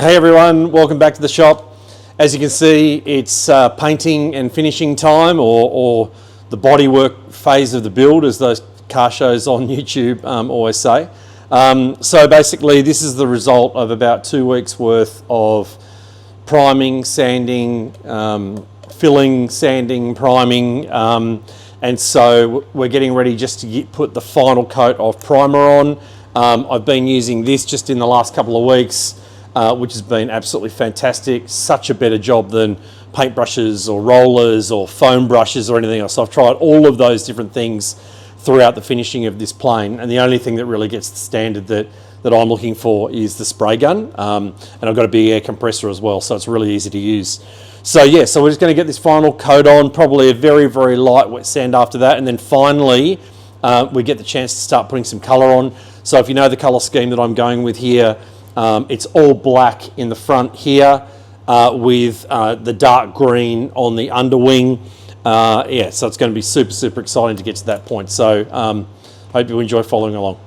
Hey everyone, welcome back to the shop. As you can see, it's painting and finishing time, or the bodywork phase of the build, as those car shows on YouTube always say. So basically this is the result of about 2 weeks worth of priming, sanding, filling, sanding, priming, and so we're getting ready just to put the final coat of primer on. I've been using this just in the last couple of weeks, which has been absolutely fantastic. Such a better job than paintbrushes or rollers or foam brushes or anything else. So I've tried all of those different things throughout the finishing of this plane, and the only thing that really gets the standard that I'm looking for is the spray gun, and I've got a big air compressor as well, so it's really easy to use. So yeah, so we're just going to get this final coat on, probably a very, very light wet sand after that, and then finally we get the chance to start putting some colour on. So if you know the colour scheme that I'm going with here, it's all black in the front here with the dark green on the underwing. Yeah, so it's going to be super, super exciting to get to that point. So hope you enjoy following along.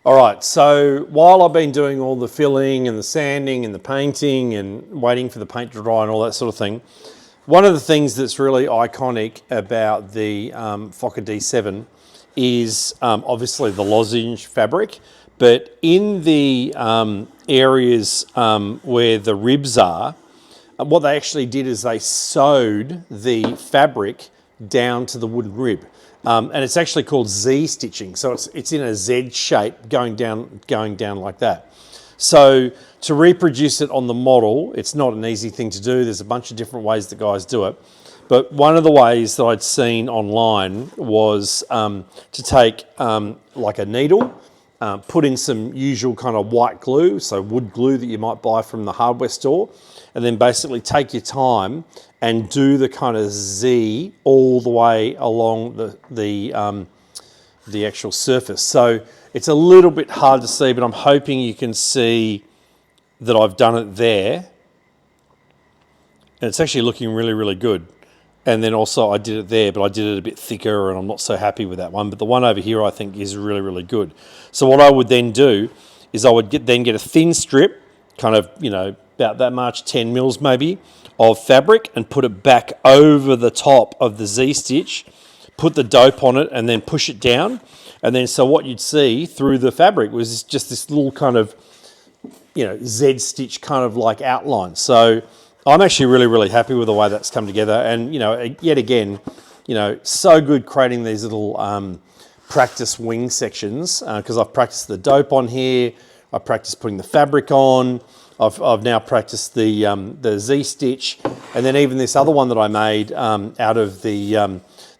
Alright, so while I've been doing all the filling and the sanding and the painting and waiting for the paint to dry and all that sort of thing, one of the things that's really iconic about the Fokker D.VII is obviously the lozenge fabric, but in the areas where the ribs are, what they actually did is they sewed the fabric down to the wooden rib. And it's actually called Z stitching, so it's in a Z shape going down like that. So to reproduce it on the model, it's not an easy thing to do. There's a bunch of different ways that guys do it, but one of the ways that I'd seen online was to take like a needle, put in some usual kind of white glue, so wood glue that you might buy from the hardware store, and then basically take your time and do the kind of Z all the way along the actual surface. So it's a little bit hard to see, but I'm hoping you can see that I've done it there. And it's actually looking really, really good. And then also I did it there, but I did it a bit thicker and I'm not so happy with that one. But the one over here I think is really, really good. So what I would then do is I would then get a thin strip, kind of, you know, about that much, 10 mils maybe, of fabric, and put it back over the top of the Z stitch, put the dope on it and then push it down. And then so what you'd see through the fabric was just this little kind of, you know, Z stitch kind of like outline. So I'm actually really, really happy with the way that's come together. And, you know, yet again, you know, so good creating these little practice wing sections, because I've practiced the dope on here, I've practiced putting the fabric on, I've now practiced the Z stitch, and then even this other one that I made out of the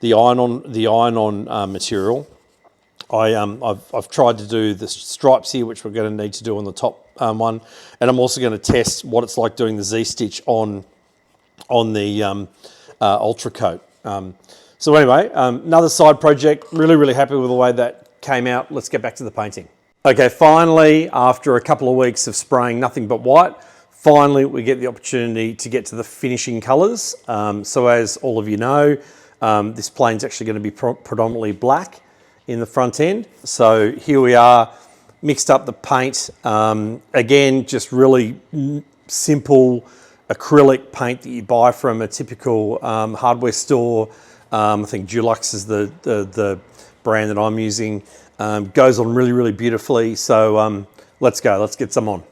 iron-on material. I've tried to do the stripes here, which we're going to need to do on the top one, and I'm also going to test what it's like doing the Z stitch on the Ultra Coat. So anyway, another side project. Really, really happy with the way that came out. Let's get back to the painting. Okay, finally, after a couple of weeks of spraying nothing but white, finally we get the opportunity to get to the finishing colours. So as all of you know, this plane's actually going to be predominantly black in the front end. So here we are, mixed up the paint. Again, just really simple acrylic paint that you buy from a typical hardware store. I think Dulux is the brand that I'm using. Goes on really, really beautifully. So let's go, let's get some on.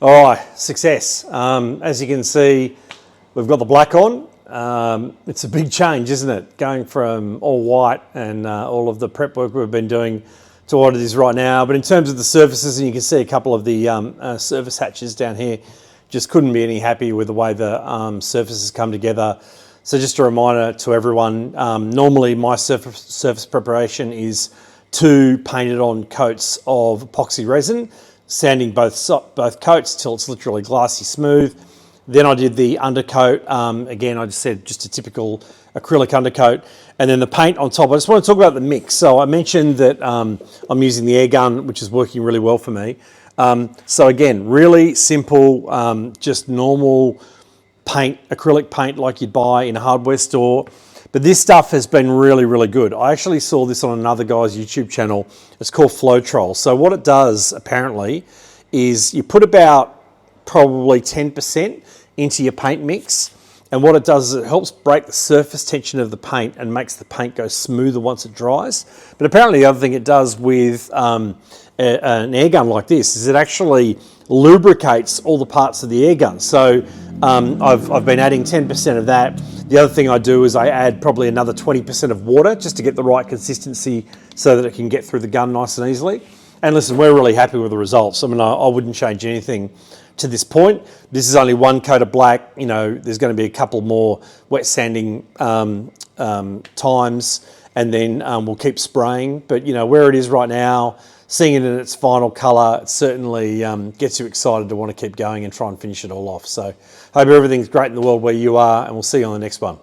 All right, success. As you can see, we've got the black on. It's a big change, isn't it? Going from all white and all of the prep work we've been doing to what it is right now. But in terms of the surfaces, and you can see a couple of the surface hatches down here, just couldn't be any happier with the way the surfaces come together. So just a reminder to everyone, normally my surface preparation is 2 painted on coats of epoxy resin, sanding both coats till it's literally glassy smooth. Then I did the undercoat. Again, I just said just a typical acrylic undercoat. And then the paint on top. I just want to talk about the mix. So I mentioned that I'm using the air gun, which is working really well for me. So again, really simple, just normal paint, acrylic paint like you'd buy in a hardware store. But this stuff has been really, really good. I actually saw this on another guy's YouTube channel. It's called Flowtrol. So what it does, apparently, is you put about probably 10% into your paint mix. And what it does is it helps break the surface tension of the paint and makes the paint go smoother once it dries. But apparently the other thing it does with an air gun like this is it actually lubricates all the parts of the air gun. So I've been adding 10% of that. The other thing I do is I add probably another 20% of water just to get the right consistency so that it can get through the gun nice and easily. And listen, we're really happy with the results. I mean, I wouldn't change anything to this point. This is only 1 coat of black. You know, there's going to be a couple more wet sanding times, and then we'll keep spraying. But you know, where it is right now, seeing it in its final colour, it certainly gets you excited to want to keep going and try and finish it all off. So hope everything's great in the world where you are, and we'll see you on the next one.